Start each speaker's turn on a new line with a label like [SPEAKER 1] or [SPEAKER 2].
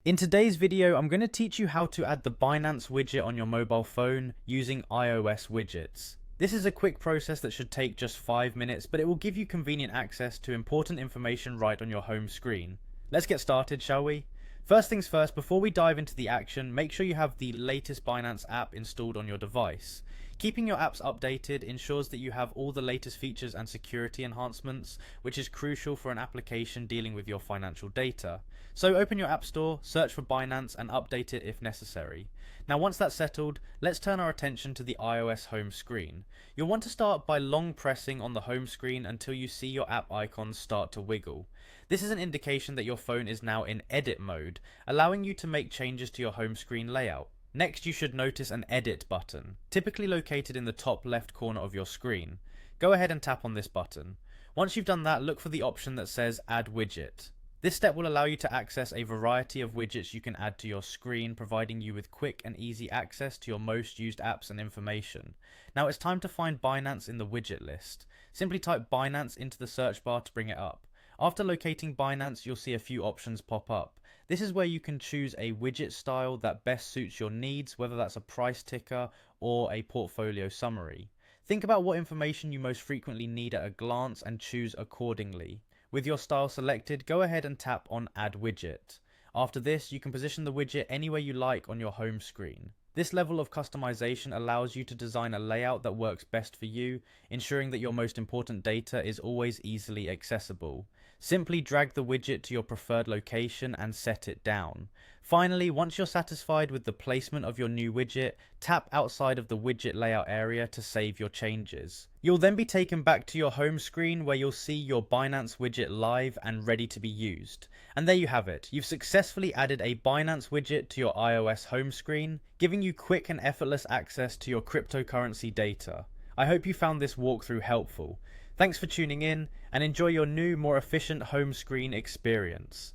[SPEAKER 1] In today's video, I'm going to teach you how to add the Binance widget on your mobile phone using iOS widgets. This is a quick process that should take just 5 minutes, but it will give you convenient access to important information right on your home screen. Let's get started, shall we? First things first, before we dive into the action, make sure you have the latest Binance app installed on your device. Keeping your apps updated ensures that you have all the latest features and security enhancements, which is crucial for an application dealing with your financial data. So open your app store, search for Binance and update it if necessary. Now once that's settled, let's turn our attention to the iOS home screen. You'll want to start by long pressing on the home screen until you see your app icons start to wiggle. This is an indication that your phone is now in edit mode, allowing you to make changes to your home screen layout. Next, you should notice an edit button, typically located in the top left corner of your screen. Go ahead and tap on this button. Once you've done that, look for the option that says Add Widget. This step will allow you to access a variety of widgets you can add to your screen, providing you with quick and easy access to your most used apps and information. Now it's time to find Binance in the widget list. Simply type Binance into the search bar to bring it up. After locating Binance, you'll see a few options pop up. This is where you can choose a widget style that best suits your needs, whether that's a price ticker or a portfolio summary. Think about what information you most frequently need at a glance and choose accordingly. With your style selected, go ahead and tap on Add Widget. After this, you can position the widget anywhere you like on your home screen. This level of customization allows you to design a layout that works best for you, ensuring that your most important data is always easily accessible. Simply drag the widget to your preferred location and set it down. Finally, once you're satisfied with the placement of your new widget, tap outside of the widget layout area to save your changes. You'll then be taken back to your home screen where you'll see your Binance widget live and ready to be used. And there you have it. You've successfully added a Binance widget to your iOS home screen, giving you quick and effortless access to your cryptocurrency data. I hope you found this walkthrough helpful. Thanks for tuning in and enjoy your new, more efficient home screen experience.